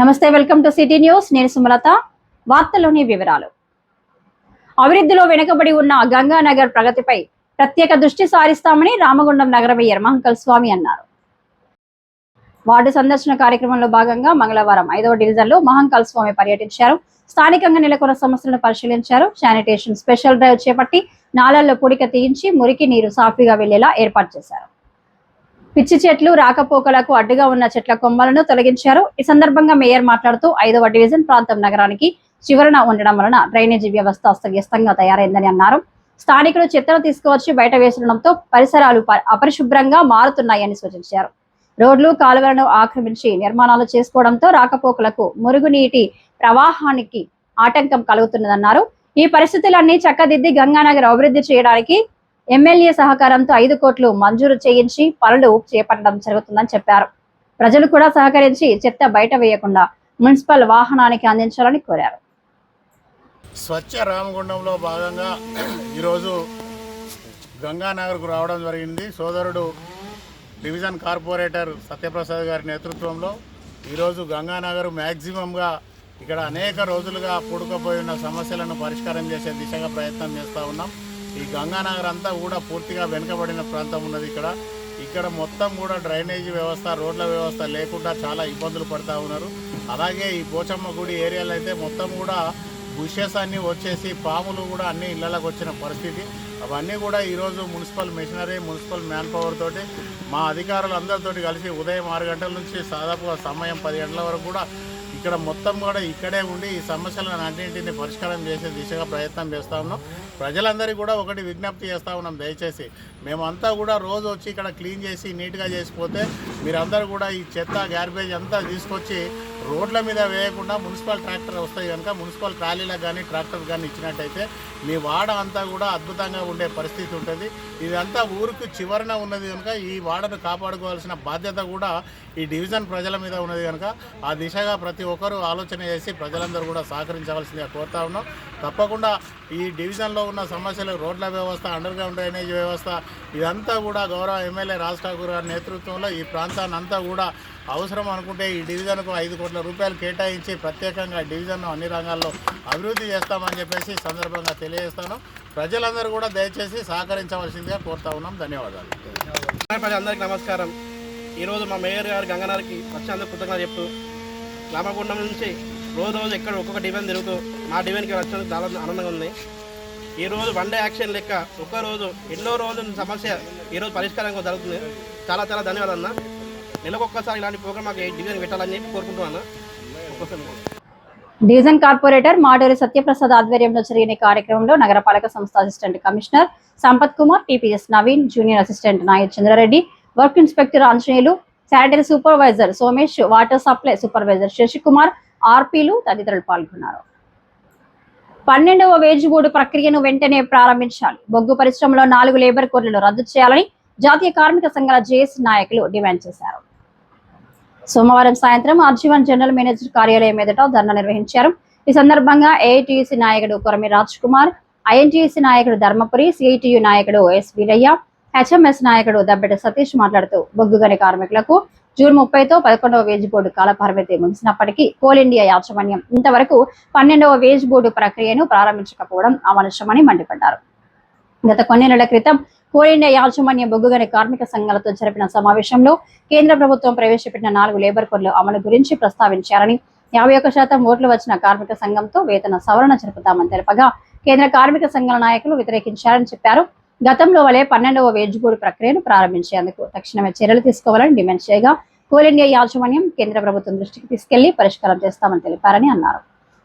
నమస్తే, welcome to city news. నేను సుమలత. వార్తల్లోని వివరాలు. అభివృద్ధిలో వెనుకబడి ఉన్న గంగానగర్ ప్రగతిపై ప్రత్యేక దృష్టి సారిస్తామని రామగుండం నగర మేయర్ మహంకాళ స్వామి అన్నారు. వార్డు సందర్శన కార్యక్రమంలో భాగంగా మంగళవారం 5వ డివిజన్లో మహంకాళ స్వామి పర్యటించారు. స్థానికంగా నెలకొన్న సమస్యలను పరిశీలించారు. శానిటేషన్ స్పెషల్ డ్రైవ్ చేపట్టి నాళాల్లో పొడిక తీయించి మురికి నీరు సాఫీగా వెళ్లేలా ఏర్పాటు చేశారు. పిచ్చి చెట్లు రాకపోకలకు అడ్డుగా ఉన్న చెట్ల కొమ్మలను తొలగించారు. ఈ సందర్భంగా మేయర్ మాట్లాడుతూ 5వ డివిజన్ ప్రాంతం నగరానికి చివరన ఉండడం వలన డ్రైనేజీ వ్యవస్థ అస్తవ్యస్తంగా తయారైందని అన్నారు. స్థానికులు చెత్తను తీసుకువచ్చి బయట వేసడంతో పరిసరాలు అపరిశుభ్రంగా మారుతున్నాయని సూచించారు. రోడ్లు కాలువలను ఆక్రమించి నిర్మాణాలు చేసుకోవడంతో రాకపోకలకు మురుగునీటి ప్రవాహానికి ఆటంకం కలుగుతున్నదన్నారు. ఈ పరిస్థితులన్నీ చక్కదిద్ది గంగానగర్ అభివృద్ధి చేయడానికి ఎమ్మెల్యే సహకారంతో 5 కోట్లు మంజూరు చేయించి పనులు చేపట్టడం జరుగుతుందని చెప్పారు. ప్రజలు కూడా సహకరించి చెత్త బయట వేయకుండా మున్సిపల్ వాహనానికి అందించాలని కోరారు. స్వచ్ఛ రామగుండంలో భాగంగా ఈరోజు గంగానగర్కు రావడం జరిగింది. సోదరుడు డివిజన్ కార్పొరేటర్ సత్యప్రసాద్ గారి నేతృత్వంలో ఈరోజు గంగానగర్ మ్యాక్సిమంగా ఇక్కడ అనేక రోజులుగా పూడుకుపోయిన సమస్యలను పరిష్కారం చేసే దిశగా ప్రయత్నం చేస్తూ ఉన్నాం. ఈ గంగానగర్ అంతా కూడా పూర్తిగా వెనుకబడిన ప్రాంతం ఉన్నది. ఇక్కడ మొత్తం కూడా డ్రైనేజీ వ్యవస్థ, రోడ్ల వ్యవస్థ లేకుండా చాలా ఇబ్బందులు పడుతూ ఉన్నారు. అలాగే ఈ పోచమ్మ గుడి ఏరియాలో అయితే మొత్తం కూడా బుషెస్ అన్నీ వచ్చేసి పాములు కూడా అన్ని ఇళ్లలోకి వచ్చిన పరిస్థితి. అవన్నీ కూడా ఈరోజు municipal machinery, municipal man power తోటి మా అధికారులు అందరితోటి కలిసి ఉదయం 6 గంటల నుంచి దాదాపుగా సమయం 10 గంటల వరకు కూడా ఇక్కడ మొత్తం కూడా ఇక్కడే ఉండి ఈ సమస్యలను అన్నింటినీ పరిష్కారం చేసే దిశగా ప్రయత్నం చేస్తూ ఉన్నాం. ప్రజలందరికీ కూడా ఒకటి విజ్ఞప్తి చేస్తూ ఉన్నాం, దయచేసి మేమంతా కూడా రోజు వచ్చి ఇక్కడ క్లీన్ చేసి నీట్గా చేసిపోతే మీరందరూ కూడా ఈ చెత్త గార్బేజ్ అంతా తీసుకొచ్చి రోడ్ల మీద వేయకుండా మున్సిపల్ ట్రాక్టర్ వస్తాయి కనుక మున్సిపల్ ట్రాలీలకు కానీ ట్రాక్టర్ కానీ ఇచ్చినట్టయితే మీ వాడ అంతా కూడా అద్భుతంగా ఉండే పరిస్థితి ఉంటుంది. ఇదంతా ఊరికి చివరన ఉన్నది కనుక ఈ వాడను కాపాడుకోవాల్సిన బాధ్యత కూడా ఈ డివిజన్ ప్రజల మీద ఉన్నది కనుక ఆ దిశగా ప్రతి ఒక్కరూ ఆలోచన చేసి ప్రజలందరూ కూడా సహకరించవలసిందిగా కోరుతా ఉన్నాం. తప్పకుండా ఈ డివిజన్లో ఉన్న సమస్యలు, రోడ్ల వ్యవస్థ, అండర్ గ్రౌండ్ డ్రైనేజ్ వ్యవస్థ, ఇదంతా కూడా గౌరవ ఎమ్మెల్యే రాజ్ ఠాకూర్ గారి నేతృత్వంలో ఈ ప్రాంతాన్ని అంతా కూడా అవసరం అనుకుంటే ఈ డివిజన్కు 5 కోట్ల రూపాయలు కేటాయించి ప్రత్యేకంగా డివిజన్ను అన్ని రంగాల్లో అభివృద్ధి చేస్తామని చెప్పేసి సందర్భంగా తెలియజేస్తాను. ప్రజలందరూ కూడా దయచేసి సహకరించవలసిందిగా కోరుతా ఉన్నాం. ధన్యవాదాలు. ప్రజలందరికీ నమస్కారం. ఈరోజు మా మేయర్ గారు గంగానగర్కి వచ్చినందుకు కృతజ్ఞతలు చెప్తూ రామగుండం నుంచి రోజు ఎక్కడ ఒక్కొక్క డివిజన్ తిరుగుతూ మా డివిజన్కి వచ్చినందుకు చాలా ఆనందంగా ఉంది. ఈరోజు వన్ డే యాక్షన్ లెక్క ఒక్కరోజు ఎన్నో రోజుల సమస్య ఈరోజు పరిష్కారం జరుగుతుంది. చాలా చాలా ధన్యవాదాలు అన్న. నెలకొక్కసారి ఇలాంటి ప్రోగ్రామ్ మాకు డివిజన్ పెట్టాలని చెప్పి కోరుకుంటున్నాను. డివిజన్ కార్పొరేటర్ మాటూరి సత్యప్రసాద్ ఆధ్వర్యంలో జరిగిన కార్యక్రమంలో నగరపాలక సంస్థ assistant commissioner Sampath Kumar, TPS Naveen, junior assistant Nayar Chandrareddy, work inspector Anjaneyulu, sanitary supervisor Somesh, water supply supervisor Sasikumar, ఆర్పీలు తదితరులు పాల్గొన్నారు. 12వ వేజ్ బోర్డు ప్రక్రియను వెంటనే ప్రారంభించాలి. బొగ్గు పరిశ్రమలో 4 లేబర్ కోడ్లను రద్దు చేయాలని జాతీయ కార్మిక సంఘాల జేఏసీ నాయకులు డిమాండ్ చేశారు. సోమవారం సాయంత్రం ఆర్జీవన్ జనరల్ మేనేజర్ కార్యాలయం ఎదుట ధర్నా నిర్వహించారు. ఈ సందర్భంగా ఏఐటీయూసీ నాయకుడు కొరమి రాజ్ కుమార్, ఐఎన్టీయూసీ నాయకుడు ధర్మపురి, సిఐటియు నాయకుడు ఎస్ వీరయ్య, హెచ్ఎంఎస్ నాయకుడు దబ్బెట సతీష్ మాట్లాడుతూ బొగ్గు గని కార్మికులకు జూన్ 30తో 11వ వేజ్ బోర్డు కాల పరిమితి ముగిసినప్పటికీ కోల్ ఇండియా యాజమాన్యం ఇంతవరకు 12వ వేజ్ బోర్డు ప్రక్రియను ప్రారంభించకపోవడం అమర్శమని మండిపడ్డారు. గత కొన్ని నెలల క్రితం కోల్ ఇండియా యాజమాన్యం బొగ్గు గని కార్మిక సంఘాలతో జరిపిన సమావేశంలో కేంద్ర ప్రభుత్వం ప్రవేశపెట్టిన 4 లేబర్ కోడ్ల అమలు గురించి ప్రస్తావించారని, 51% ఓట్లు వచ్చిన కార్మిక సంఘంతో వేతన సవరణ జరుపుతామని తెలుపగా కేంద్ర కార్మిక సంఘాల నాయకులు వ్యతిరేకించారని చెప్పారు. గతంలో వలె 12వ వేజ్ బోర్డు ప్రక్రియను ప్రారంభించేందుకు తక్షణమే చర్యలు తీసుకోవాలని డిమాండ్ చేయగా కోల్ ఇండియా యాజమాన్యం కేంద్ర ప్రభుత్వం దృష్టికి తీసుకెళ్లి పరిష్కారం చేస్తామని తెలిపారని అన్నారు.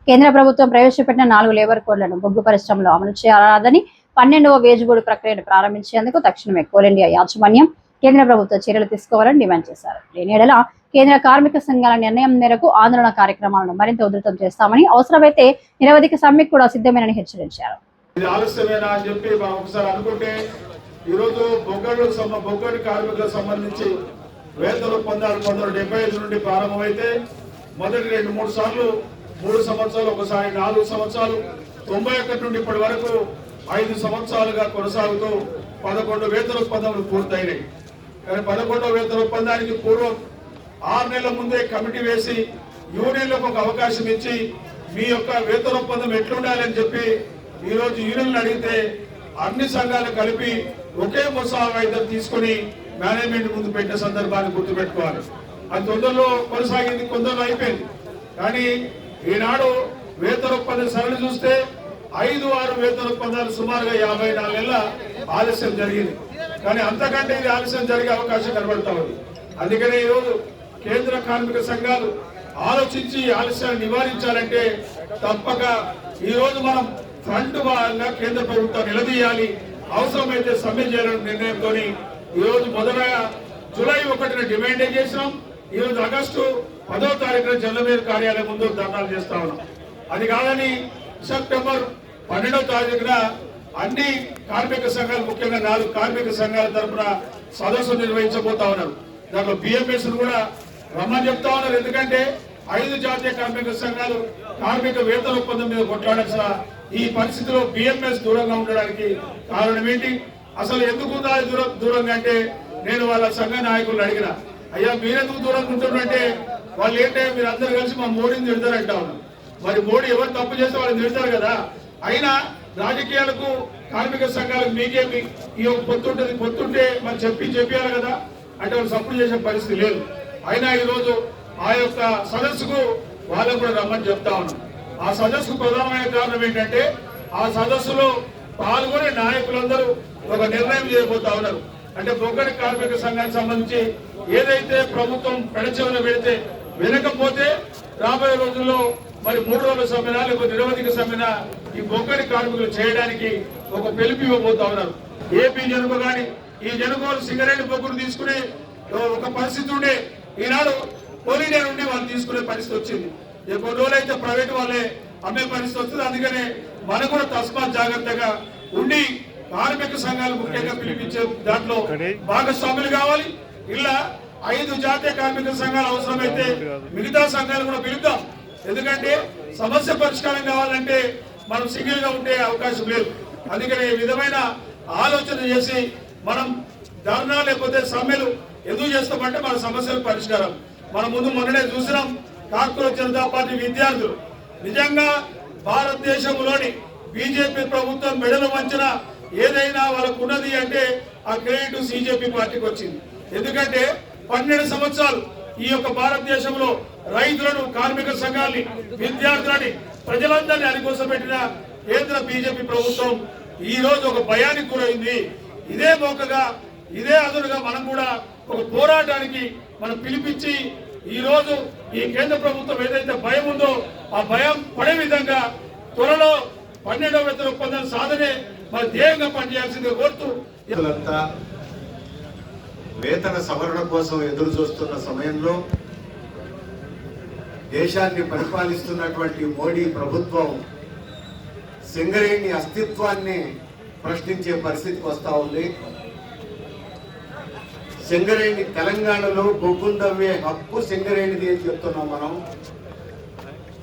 కేంద్ర ప్రభుత్వం ప్రవేశపెట్టిన 4 లేబర్ కోడ్లను బొగ్గు పరిశ్రమలో అమలు చేయరాదని, 12వ వేజ్ బోర్డు ప్రక్రియను ప్రారంభించేందుకు తక్షణమే కోల్ ఇండియా యాజమాన్యం కేంద్ర ప్రభుత్వం చర్యలు తీసుకోవాలని డిమాండ్ చేశారు. లేని యెడల కేంద్ర కార్మిక సంఘాల నిర్ణయం మేరకు ఆందోళన కార్యక్రమాలను మరింత ఉధృతం చేస్తామని, అవసరమైతే నిరవధిక సమ్మెకు కూడా సిద్ధమేనని హెచ్చరించారు. ఇది ఆలస్యమేనా అని చెప్పి మనం ఒకసారి అనుకుంటే ఈరోజు బొగ్గడి కార్మికులకు సంబంధించి వేతనం 1975 నుండి ప్రారంభమైతే మొదటి 2-3 సార్లు 3 సంవత్సరాలు, ఒకసారి 4 సంవత్సరాలు, 91 నుండి ఇప్పటి వరకు 5 సంవత్సరాలుగా కొనసాగుతూ 11 వేతన ఒప్పందాలు పూర్తయినాయి. కానీ 11వ వేతన ఒప్పందానికి పూర్వం 6 నెలల ముందే కమిటీ వేసి యూనియన్లకు ఒక అవకాశం ఇచ్చి మీ యొక్క వేతన ఒప్పందం ఎట్లుండాలని చెప్పి ఈరోజు యూనియన్లు అడిగితే అన్ని సంఘాలు కలిపి ఒకే ముసాయిదా తీసుకుని మేనేజ్మెంట్ ముందు పెట్టే సందర్భాన్ని గుర్తుపెట్టుకోవాలి. అది తొందరలో కొనసాగింది, కొందరు అయిపోయింది. కానీ ఈనాడు వేతన ఒప్పందం సరళి చూస్తే 5-6 వేతన ఒప్పందాలు సుమారుగా 54 నెలల ఆలస్యం జరిగింది. కానీ అంతకంటే ఇది ఆలస్యం జరిగే అవకాశం కనబడతా ఉంది. అందుకనే ఈరోజు కేంద్ర కార్మిక సంఘాలు ఆలోచించి ఆలస్యాన్ని నివారించాలంటే తప్పక ఈరోజు మనం ఫ్రంట్ భాగంగా కేంద్ర ప్రభుత్వం నిలదీయాలి, అవసరమైతే సమ్మె చేయాలనే నిర్ణయంతో ఈరోజు మొదటగా జూలై 1న డిమాండ్ చేసినాం. ఈరోజు ఆగస్టు 10వ తారీఖున జల్లమేరు కార్యాలయం ముందు ధర్నాలు చేస్తా ఉన్నాం. అది కాదని సెప్టెంబర్ 12వ తారీఖున అన్ని కార్మిక సంఘాలు, ముఖ్యంగా 4 కార్మిక సంఘాల తరఫున సదస్సు నిర్వహించబోతా ఉన్నారు. దాంట్లో బిఎంఎస్ కూడా రమ్మని చెప్తా ఉన్నారు. ఎందుకంటే 5 జాతీయ కార్మిక సంఘాలు కార్మిక వేతన ఒప్పందం మీద కొట్లాడాల్సిన ఈ పరిస్థితిలో బిఎంఎస్ దూరంగా ఉండడానికి కారణం ఏంటి? అసలు ఎందుకు దూరంగా అంటే నేను వాళ్ళ సంఘ నాయకులను అడిగిన, అయ్యా మీరెందుకు దూరంగా ఉంటున్నారంటే వాళ్ళు ఏంటంటే మీరు అందరు కలిసి మా మోడీని తిడతారంటా ఉన్నారు. మరి మోడీ ఎవరు తప్పు చేస్తే వాళ్ళు తిడతారు కదా. అయినా రాజకీయాలకు కార్మిక సంఘాలకు మీకేమి ఈ పొత్తుంటే మరి చెప్పారు కదా అంటే వాళ్ళు సపోర్ట్ చేసే పరిస్థితి లేదు. అయినా ఈరోజు ఆ యొక్క సదస్సుకు వాళ్ళకు కూడా రమ్మని చెప్తా ఉన్నాం. ఆ సదస్సుకు ప్రధానమైన కారణం ఏంటంటే ఆ సదస్సులో పాల్గొనే నాయకులందరూ ఒక నిర్ణయం చేయబోతా ఉన్నారు. అంటే బొగ్గడి కార్మిక సంఘానికి సంబంధించి ఏదైతే ప్రభుత్వం పెడచెవిన పెడితే వినకపోతే రాబోయే రోజుల్లో మరి 3 రోజుల సమ్మెన లేకపోతే నిరవధిక సమ్మెన ఈ బొగ్గడి కార్మికులు చేయడానికి ఒక పిలుపు ఇవ్వబోతా ఉన్నారు. ఏపీ జనుక కానీ ఈ జనుకోలు సింగరేణి బొగ్గును తీసుకునే ఒక పరిస్థితి ఉండే, ఈనాడు కోలీడే నుండి వాళ్ళు తీసుకునే పరిస్థితి వచ్చింది. కొన్ని రోజులైతే ప్రైవేట్ వాళ్ళే అమ్మే పరిస్థితి వస్తుంది. అందుకనే మనం కూడా తస్మాత్ జాగ్రత్తగా ఉండి కార్మిక సంఘాలు ముఖ్యంగా పిలిపించే దాంట్లో భాగస్వాములు కావాలి. ఇలా 5 జాతీయ కార్మిక సంఘాలు అవసరమైతే మిగతా సంఘాలు కూడా పిలుద్దాం. ఎందుకంటే సమస్య పరిష్కారం కావాలంటే మనం సింగిల్ గా ఉండే అవకాశం లేదు. అందుకని ఈ విధమైన ఆలోచన చేసి మనం ధర్నా లేకపోతే సమ్మెలు ఎందుకు చేస్తామంటే మన సమస్యల పరిష్కారం. మనం ముందు మొన్ననే చూసినాం, కాక్రోచ్ జనతా పార్టీ విద్యార్థులు నిజంగా భారతదేశంలోని బీజేపీ ప్రభుత్వం మెడలు వంచిన ఏదైనా వాళ్ళకు ఉన్నది అంటే ఆ క్రెడిట్ బీజేపీ పార్టీకి వచ్చింది. ఎందుకంటే 12 సంవత్సరాలు ఈ యొక్క భారతదేశంలో రైతులను, కార్మిక సంఘాలని, విద్యార్థులని, ప్రజలందరినీ అనికోసపెట్టిన కేంద్ర బీజేపీ ప్రభుత్వం ఈ రోజు ఒక భయానికి గురైంది. ఇదే మోకగా ఇదే అదునుగా మనం కూడా ఒక పోరాటానికి మనం పిలిపించి ఈ రోజు ఈ కేంద్ర ప్రభుత్వం ఏదైతే భయం ఉందో ఆ భయం పడే విధంగా త్వరలో 12వ వేతన ఒప్పందం సాధనే మన ధ్యేయంగా పనిచేయాల్సిందిగా కోరుతూ వేతన సవరణ కోసం ఎదురు చూస్తున్న సమయంలో దేశాన్ని పరిపాలిస్తున్నటువంటి మోడీ ప్రభుత్వం సింగరేణి అస్తిత్వాన్ని ప్రశ్నించే పరిస్థితికి వస్తా ఉంది. సింగరేణి తెలంగాణలో బొగ్గుందవ్వే హక్కు సింగరేణిది అని చెప్తున్నాం మనం.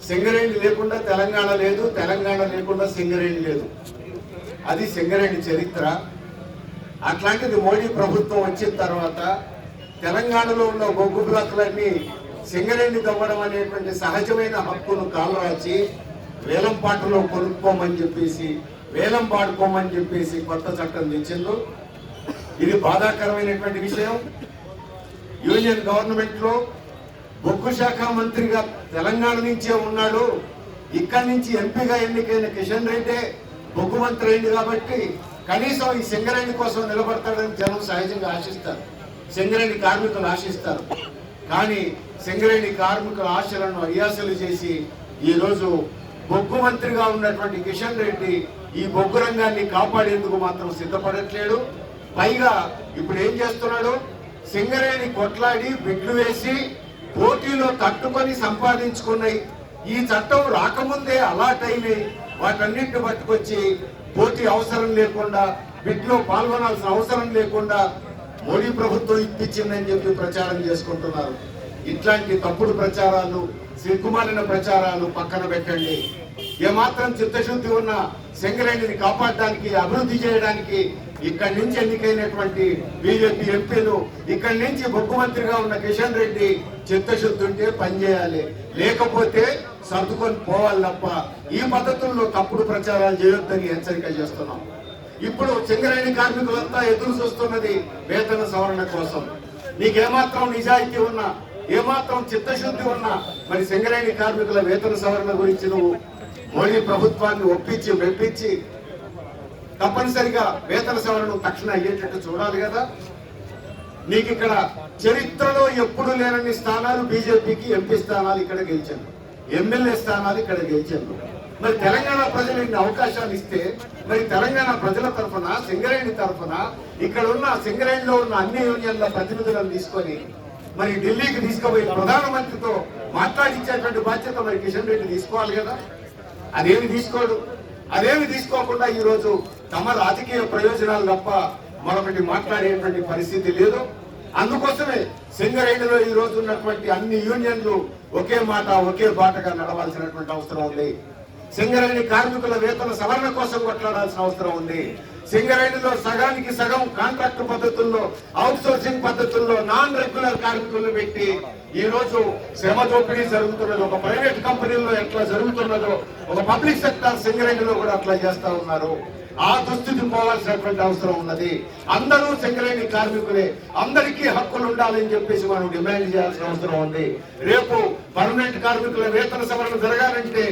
సింగరేణి లేకుండా తెలంగాణ లేదు, తెలంగాణ లేకుండా సింగరేణి లేదు. అది సింగరేణి చరిత్ర. అట్లాంటిది మోడీ ప్రభుత్వం వచ్చిన తర్వాత తెలంగాణలో ఉన్న బొగ్గు బ్లాకులన్నీ సింగరేణి తవ్వడం అనేటువంటి సహజమైన హక్కును కాలరాచి వేలం పాటలో కొనుక్కోమని చెప్పేసి, వేలం పాడుకోమని చెప్పేసి కొత్త చట్టం తెచ్చిందో ఇది బాధాకరమైనటువంటి విషయం. యూనియన్ గవర్నమెంట్ లో బొగ్గు శాఖ మంత్రిగా తెలంగాణ నుంచే ఉన్నాడు. ఇక్కడి నుంచి ఎంపీగా ఎన్నికైన కిషన్ రెడ్డి బొగ్గు మంత్రి అయింది కాబట్టి కనీసం ఈ సింగరేణి కోసం నిలబడతాడని జనం సహజంగా ఆశిస్తారు, సింగరేణి కార్మికులు ఆశిస్తారు. కానీ సింగరేణి కార్మికుల ఆశలను అయ్యాసలు చేసి ఈరోజు బొగ్గు మంత్రిగా ఉన్నటువంటి కిషన్ రెడ్డి ఈ బొగ్గు రంగాన్ని కాపాడేందుకు మాత్రం సిద్ధపడట్లేడు. పైగా ఇప్పుడు ఏం చేస్తున్నాడు, సింగరేణి కొట్లాడి బిడ్లు వేసి పోటీలో తట్టుకొని సంపాదించుకున్నాయి. ఈ చట్టం రాకముందే అలాట్ అయినాయి, వాటన్నింటిని పట్టుకొచ్చి పోటీ అవసరం లేకుండా, బిడ్లో పాల్గొనాల్సిన అవసరం లేకుండా మోడీ ప్రభుత్వం ఇప్పించిందని చెప్పి ప్రచారం చేసుకుంటున్నారు. ఇట్లాంటి తప్పుడు ప్రచారాలు, సిగ్గుమాలిన ప్రచారాలు పక్కన పెట్టండి. ఏమాత్రం చిత్తశుద్ధి ఉన్న సింగరేణిని కాపాడడానికి, అభివృద్ధి చేయడానికి ఇక్కడి నుంచి ఎన్నికైనటువంటి బీజేపీ ఎంపీలు, ఇక్కడి నుంచి బొగ్గు మంత్రిగా ఉన్న కిషన్ రెడ్డి చిత్తశుద్ధి ఉంటే పనిచేయాలి, లేకపోతే సర్దుకొని పోవాలి తప్ప ఈ పద్ధతుల్లో తప్పుడు ప్రచారాలు చేయొద్దని హెచ్చరిక చేస్తున్నాం. ఇప్పుడు సింగరేణి కార్మికులంతా ఎదురు చూస్తున్నది వేతన సవరణ కోసం. నీకేమాత్రం నిజాయితీ ఉన్నా, ఏమాత్రం చిత్తశుద్ధి ఉన్నా, మరి సింగరేణి కార్మికుల వేతన సవరణ గురించి నువ్వు మోడీ ప్రభుత్వాన్ని ఒప్పించి మెప్పించి తప్పనిసరిగా వేతన సవరణ తక్షణ అయ్యేటట్టు చూడాలి కదా. నీకు ఇక్కడ చరిత్రలో ఎప్పుడు లేనన్ని స్థానాలు బీజేపీకి ఎంపీ స్థానాలు ఇక్కడ గెలిచారు, ఎమ్మెల్యే స్థానాలు ఇక్కడ గెలిచారు. మరి తెలంగాణ ప్రజలు ఇన్ని అవకాశాలు ఇస్తే మరి తెలంగాణ ప్రజల తరఫున, సింగరేణి తరఫున ఇక్కడ ఉన్న సింగరేణిలో ఉన్న అన్ని యూనియన్ల ప్రతినిధులను తీసుకొని మరి ఢిల్లీకి తీసుకుపోయి ప్రధానమంత్రితో మాట్లాడించేటువంటి బాధ్యత మరి కిషన్ రెడ్డి తీసుకోవాలి కదా. అదేమి తీసుకోడు. అదేమి తీసుకోకుండా ఈ రోజు తమ రాజకీయ ప్రయోజనాలు తప్ప మరొకటి మాట్లాడేటువంటి పరిస్థితి లేదు. అందుకోసమే సింగరేణిలో ఈ రోజు ఉన్నటువంటి అన్ని యూనియన్లు ఒకే మాట ఒకే బాటగా నడవాల్సినటువంటి అవసరం ఉంది. సింగరేణి కార్మికుల వేతన సవరణ కోసం కొట్లాడాల్సిన అవసరం ఉంది. సింగరేణిలో సగానికి సగం కాంట్రాక్ట్ పద్ధతుల్లో, అవుట్ సోర్సింగ్ పద్ధతుల్లో నాన్ రెగ్యులర్ కార్మికులను పెట్టి ఈ రోజు శ్రమ దోపిడీ జరుగుతున్నది. ఒక ప్రైవేట్ కంపెనీల్లో ఎట్లా జరుగుతున్నదో ఒక పబ్లిక్ సెక్టార్ సింగరేణిలో కూడా అట్లా చేస్తా ఉన్నారు. ఆ దుస్థితి పోవాల్సినటువంటి అవసరం ఉన్నది. అందరూ సింగరేణి కార్మికులే, అందరికీ హక్కులు ఉండాలని చెప్పేసి మనం డిమాండ్ చేయాల్సిన అవసరం ఉంది. రేపు పర్మనెంట్ కార్మికుల వేతన సవరణ జరగాలంటే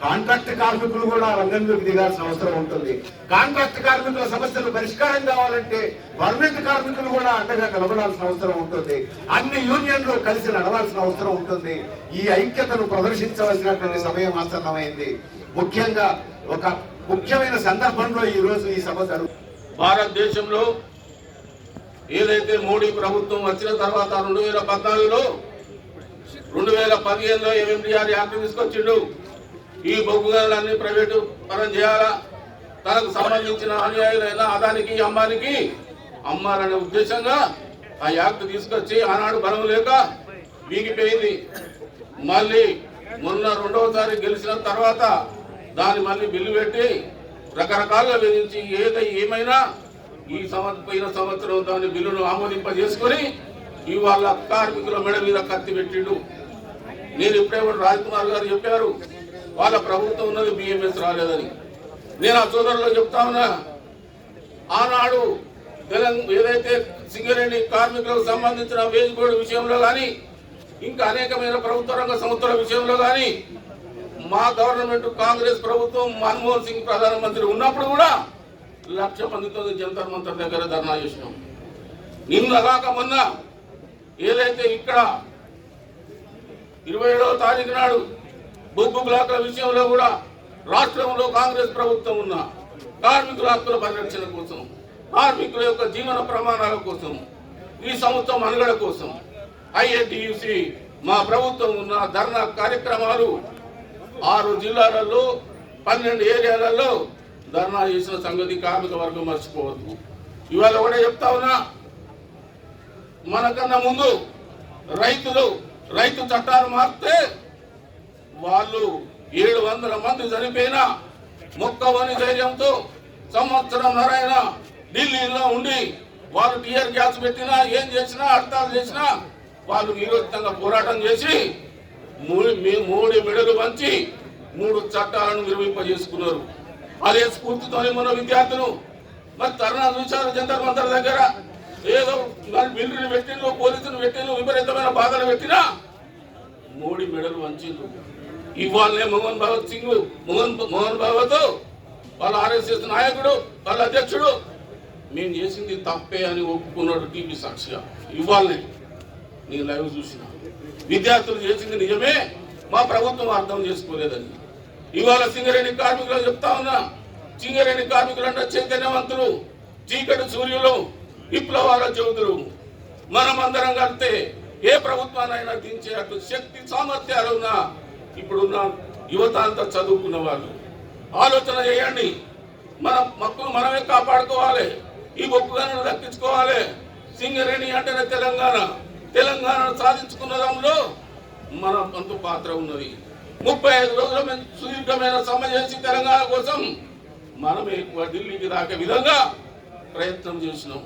కాంట్రాక్ట్ కార్మికులు కూడా రంగంలోకి దిగాల్సిన అవసరం ఉంటుంది. కాంట్రాక్ట్ కార్మికుల సమస్యలు పరిష్కారం కావాలంటే పర్మనెంట్ కార్మికులు కూడా అండగా నిలబడాల్సిన అవసరం ఉంటుంది. అన్ని యూనియన్లు కలిసి నడవాల్సిన అవసరం ఉంటుంది. ఈ ఐక్యతను ప్రదర్శించవలసినటువంటి సమయం ఆసన్నమైంది. ముఖ్యంగా ఒక ముఖ్యమైన సందర్భంలో ఈ రోజు ఈ సభ భారతదేశంలో ఏదైతే మోడీ ప్రభుత్వం వచ్చిన తర్వాత 2014లో 2015లో ఎంఎండిఆర్ యాక్ట్ తీసుకొచ్చిండు. ఈ బొగ్గు గనులన్నీ ప్రైవేటు పరం చేయాలా, తనకు సంబంధించిన అనుయాయులైన అదానికి అంబానికి అమ్మాలనే ఉద్దేశంగా ఆ యాక్ట్ తీసుకొచ్చి ఆనాడు బలం లేక వీగిపోయింది. మళ్ళీ మొన్న రెండవసారి గెలిచిన తర్వాత దాన్ని మళ్ళీ బిల్లు పెట్టి రకరకాలుగా విధించి ఏమైనా ఈ పోయిన సంవత్సరం దాని బిల్లును ఆమోదింపజేసుకొని ఇవాళ కార్మికుల మెడ మీద కత్తి పెట్టిండు. నేను ఇప్పుడే రాజ్కుమార్ గారు చెప్పారు వాళ్ళ ప్రభుత్వం ఉన్నది, బిఎంఎస్ రాలేదని. నేను ఆ సోదరులు చెప్తా ఉన్నా, ఆనాడు ఏదైతే సింగరేణి కార్మికులకు సంబంధించిన వేజ్ బోర్డు విషయంలో కానీ ఇంకా అనేకమైన ప్రభుత్వ రంగ సంస్థల విషయంలో కానీ మా గవర్నమెంట్ కాంగ్రెస్ ప్రభుత్వం మన్మోహన్ సింగ్ ప్రధానమంత్రి ఉన్నప్పుడు కూడా 1,00,000 మందితో జంతర్ మంతర్ దగ్గర ధర్నా చేసినాం. నిన్నగాక మొన్న ఏదైతే ఇక్కడ 27వ తారీఖు నాడు బొగ్గు బ్లాకుల విషయంలో కూడా రాష్ట్రంలో కాంగ్రెస్ ప్రభుత్వం ఉన్న కార్మికుల హక్కుల పరిరక్షణ కోసం, కార్మికుల యొక్క జీవన ప్రమాణాల కోసం, ఈ సంస్థ మనుగడ కోసం ఐఏటియుసి మా ప్రభుత్వం ఉన్న ధర్నా కార్యక్రమాలు 6 జిల్లాలలో 12 ఏరియాలలో ధర్నా చేసిన సంగతి కార్మిక వర్గం మర్చిపోవద్దు. ఇవాళ కూడా చెప్తా ఉన్నా, మనకన్నా ముందు రైతు చట్టాలు మారితే వాళ్ళు 700 మంది చనిపోయినా మొక్కవని ధైర్యంతో సంవత్సరం నరైనా ఢిల్లీలో ఉండి వాళ్ళు టీఆర్ గ్యాస్ పెట్టినా ఏం చేసినా హర్తాలు చేసినా వాళ్ళు విరోధంగా పోరాటం చేసి మూడు మెడలు వంచి 3 చట్టాలను నిర్వహింపజేసుకున్నారు. అదే స్ఫూర్తితోనే మన విద్యార్థులు మరి ధర్నా చూశారు జంతర్ మంతర్ దగ్గర. ఏదో మిలిటరీ పెట్టిండ్రు, పోలీసులు పెట్టిండ్రు, విపరీతమైన బాధలు పెట్టినా 3 మెడలు వంచిండ్రు. ఇవాళనే మోహన్ భగవత్ వాళ్ళ ఆర్ఎస్ఎస్ నాయకుడు, వాళ్ళ అధ్యక్షుడు మేము చేసింది తప్పే అని ఒప్పుకున్నాడు టీవీ సాక్షిగా. ఇవాళనే నేను లైవ్ చూసిన విద్యార్థులు చేసింది నిజమే, మా ప్రభుత్వం అర్థం చేసుకోలేదని. ఇవాళ సింగరేణి కార్మికులు చెప్తా ఉన్నా, సింగరేణి కార్మికులు అంటే చైతన్యవంతులు, చీకటి సూర్యులు, విప్లవాల చౌధులు. మనమందరం కలిస్తే ఏ ప్రభుత్వానైనా దించే అటు శక్తి సామర్థ్యాలు ఉన్నా ఇప్పుడున్న యువత అంతా చదువుకున్న వాళ్ళు ఆలోచన చేయండి. మన హక్కులు మనమే కాపాడుకోవాలి, ఈ బొగ్గు గనులను దక్కించుకోవాలి. సింగరేణి అంటేనే తెలంగాణను సాధించుకున్న దానిలో మన వంతు పాత్ర ఉన్నది. 35 రోజుల సుదీర్ఘమైన సమ్మె చేసి తెలంగాణ కోసం మనమే ఢిల్లీకి దాకే విధంగా ప్రయత్నం చేసినాం.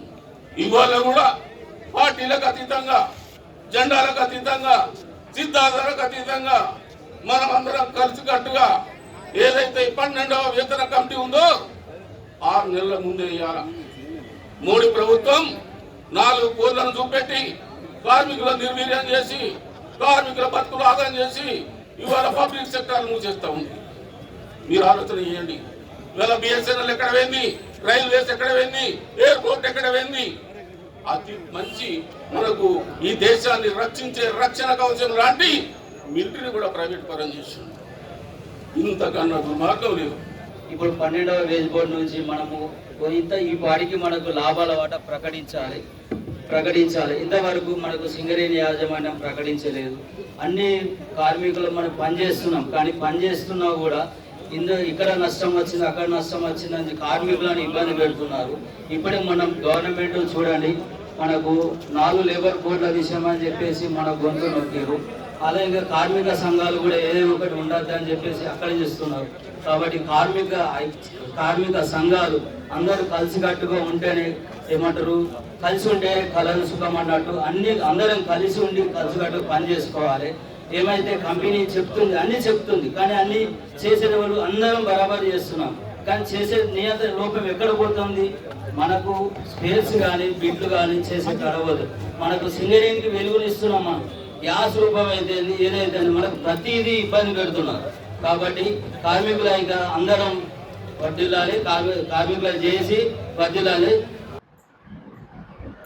ఇవాళ కూడా పార్టీలకు అతీతంగా, జెండాలకు అతీతంగా, సిద్ధాంతాలకు అతీతంగా మనమందరం కలిసికట్టుగా ఏదైతే 12వ వేతన కమిటీ ఉందో 6 నెలల ముందే ఇవ్వాల. మోడీ ప్రభుత్వం 4 కోర్లను చూపెట్టి కార్మికులను నిర్వీర్యం చేసి, కార్మికుల బతుకులు ఆదాయం చేసి ఇవాళ పబ్లిక్ సెక్టర్ మూసేస్తా ఉంది. మీరు ఆలోచన చేయండి. ఇవాళ బిఎస్ఎన్ఎల్ ఎక్కడ పోయింది, రైల్వేస్ ఎక్కడ పోయింది, ఎయిర్పోర్ట్ ఎక్కడ పోయింది. అతి మంచి మనకు ఈ దేశాన్ని రక్షించే రక్షణ కవచం లాంటి మిలిటరీ కూడా ప్రైవేట్ పరం చేస్తుంది. ఇంతకన్నా దుర్మార్గం లేదు. ఇప్పుడు 12వ వేజ్ బోర్డు నుంచి మనము ఈ పాడికి మనకు లాభాల వాటా ప్రకటించాలి. ఇంతవరకు మనకు సింగరేణి యాజమాన్యం ప్రకటించలేదు. అన్ని కార్మికులు మనం పనిచేస్తున్నాం, కానీ పనిచేస్తున్నా కూడా ఇక్కడ నష్టం వచ్చింది, అక్కడ నష్టం వచ్చిందని కార్మికులను ఇబ్బంది పెడుతున్నారు. ఇప్పుడే మనం గవర్నమెంట్ చూడండి, మనకు 4 లేబర్ కోడ్ల విషయం అని చెప్పేసి మన గొంతు నొక్కారు. అలాగే కార్మిక సంఘాలు కూడా ఏదో ఒకటి ఉండద్దని చెప్పేసి అక్కడ చేస్తున్నారు. కాబట్టి కార్మిక సంఘాలు అందరూ కలిసికట్టుగా ఉంటేనే ఏమంటారు, కలిసి ఉంటే కలలు సుఖం అన్నట్టు అందరం కలిసి ఉండి కలిసికట్టుగా పని చేసుకోవాలి. ఏమైతే కంపెనీ చెప్తుంది అన్ని చెప్తుంది, కానీ అన్ని చేసే వాళ్ళు అందరం బరాబర్ చేస్తున్నాం, కానీ చేసే నియంత్రణ లోపం ఎక్కడ పోతుంది? మనకు స్పేస్ కానీ బిడ్లు కానీ చేసే తడవదు. మనకు సింగరేణికి వెలుగునిస్తున్నాం, మనం గ్యాస్ రూపం అయితే ఏదైతే మనకు ప్రతిదీ ఇబ్బంది పెడుతున్నారు. కాబట్టి కార్మికుల ఇంకా అందరం వర్ధిల్లాలి, కార్మికులు చేసి వర్ధిల్లాలి.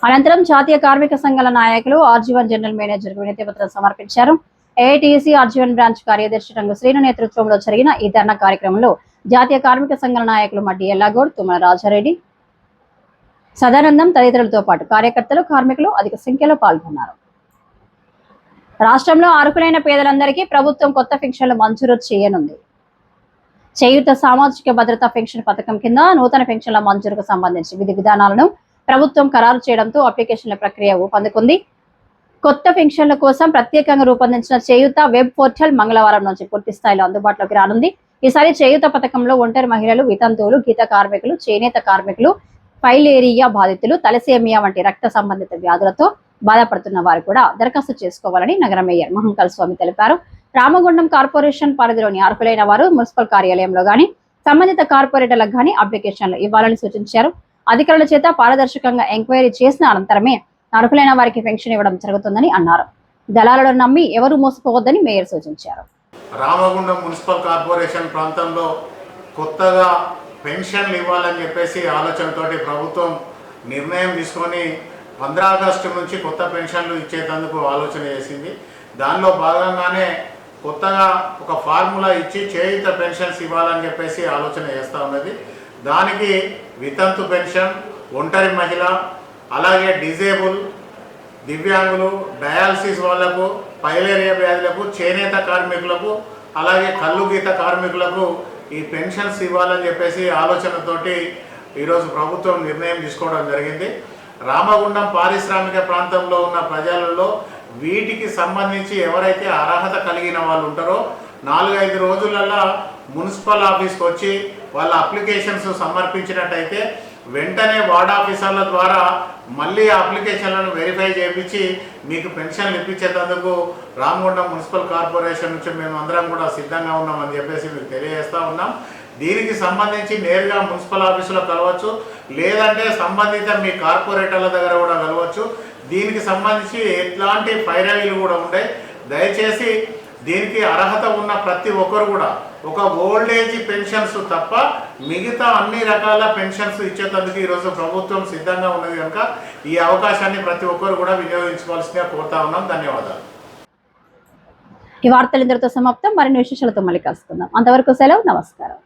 అనంతరం జాతీయ కార్మిక సంఘాల నాయకులు ఆర్జీవన్ జనరల్ మేనేజర్ వినతి పత్రం సమర్పించారు. ఏఐటీసీ ఆర్జీవన్ బ్రాంచ్ కార్యదర్శి రంగు శ్రీను నేతృత్వంలో జరిగిన ఈ ధర్నా కార్యక్రమంలో జాతీయ కార్మిక సంఘాల నాయకులు మడ్డి ఎల్లాగౌడ్, తుమ్మల రాజారెడ్డి, సదానందం తదితరులతో పాటు కార్యకర్తలు, కార్మికులు అధిక సంఖ్యలో పాల్గొన్నారు. రాష్ట్రంలో అర్హులైన పేదలందరికీ ప్రభుత్వం కొత్త పెన్షన్లు మంజూరు చేయనుంది. చేయూత సామాజిక భద్రతా పెన్షన్ పథకం కింద నూతన పెన్షన్ల మంజూరుకు సంబంధించి విధి విధానాలను ప్రభుత్వం ఖరారు చేయడంతో అప్లికేషన్ల ప్రక్రియ ఊపందుకుంది. కొత్త పెన్షన్ల కోసం ప్రత్యేకంగా రూపొందించిన చేయూత వెబ్ పోర్టల్ మంగళవారం నుంచి పూర్తి స్థాయిలో అందుబాటులోకి రానుంది. ఈసారి చేయూత పథకంలో ఒంటరి మహిళలు, వితంతువులు, గీత కార్మికులు, చేనేత కార్మికులు, ఫైలేరియా బాధితులు, తలసేమియా వంటి రక్త సంబంధిత వ్యాధులతో బాధపడుతున్న వారు కూడా దరఖాస్తు చేసుకోవాలని నగర మేయర్ మహంకాళ స్వామి తెలిపారు. రామగుండం కార్పొరేషన్ పరిధిలోని అర్హులైన వారు మున్సిపల్ కార్యాలయంలో గాని సంబంధిత కార్పొరేటర్లకు గాని అప్లికేషన్లు ఇవ్వాలని సూచించారు. అధికారుల చేత పారదర్శకంగా ఎంక్వైరీ చేసిన అనంతరమే అర్హులైన వారికి పెన్షన్ ఇవ్వడం జరుగుతుందని అన్నారు. దళాలను నమ్మి ఎవరు మోసపోవద్దని మేయర్ సూచించారు. రామగుండం మున్సిపల్ కార్పొరేషన్ ప్రాంతంలో కొత్తగా పెన్షన్లు ఇవ్వాలని చెప్పేసి ఆలోచనతోటి ప్రభుత్వం నిర్ణయం తీసుకొని 15 ఆగస్టు నుంచి కొత్త పెన్షన్లు ఇచ్చేందుకు ఆలోచన చేసింది. దానిలో భాగంగానే కొత్తగా ఒక ఫార్ములా ఇచ్చి చేయుత పెన్షన్స్ ఇవ్వాలని చెప్పేసి ఆలోచన చేస్తూ ఉన్నది. దానికి వితంతు పెన్షన్, ఒంటరి మహిళ, అలాగే డిజేబుల్, దివ్యాంగులు, డయాలసిస్ వాళ్లకు, పైలేరియా వ్యాధులకు, చేనేత కార్మికులకు, అలాగే కల్లు గీత కార్మికులకు ఈ పెన్షన్స్ ఇవ్వాలని చెప్పేసి ఆలోచనతోటి ఈరోజు ప్రభుత్వం నిర్ణయం తీసుకోవడం జరిగింది. రామగుండం పారిశ్రామిక ప్రాంతంలో ఉన్న ప్రజలలో వీటికి సంబంధించి ఎవరైతే అర్హత కలిగిన వాళ్ళు ఉంటారో 4-5 రోజులలో మున్సిపల్ ఆఫీస్కి వచ్చి వాళ్ళ అప్లికేషన్స్ సమర్పించినట్టయితే వెంటనే వార్డ్ ఆఫీసర్ల ద్వారా మళ్ళీ అప్లికేషన్లను వెరిఫై చేయించి మీకు పెన్షన్లు ఇప్పించేందుకు రామగుండం మున్సిపల్ కార్పొరేషన్ నుంచి మేము అందరం కూడా సిద్ధంగా ఉన్నామని చెప్పేసి మీకు తెలియజేస్తూ ఉన్నాం. దీనికి సంబంధించి నేరుగా మున్సిపల్ ఆఫీసులో కలవచ్చు, లేదంటే సంబంధిత మీ కార్పొరేటర్ల దగ్గర కూడా కలవచ్చు. దీనికి సంబంధించి ఎట్లాంటి ఫైరవీలు కూడా ఉంటాయి. దయచేసి దీనికి అర్హత ఉన్న ప్రతి ఒక్కరు కూడా ఒక ఓల్డ్ ఏజ్ పెన్షన్స్ తప్ప మిగతా అన్ని రకాల పెన్షన్స్ ఇచ్చేందుకు ఈరోజు ప్రభుత్వం సిద్ధంగా ఉన్నది కనుక ఈ అవకాశాన్ని ప్రతి ఒక్కరు కూడా వినియోగించుకోవాల్సిందిగా కోరుతా ఉన్నాం. ధన్యవాదాలు. ఈ వార్తలు ఇంతటితో సమాప్తం. మరిన్ని విశేషాలతో మళ్ళీ కలుసుకుందాం. అంతవరకు సెలవు. నమస్కారం.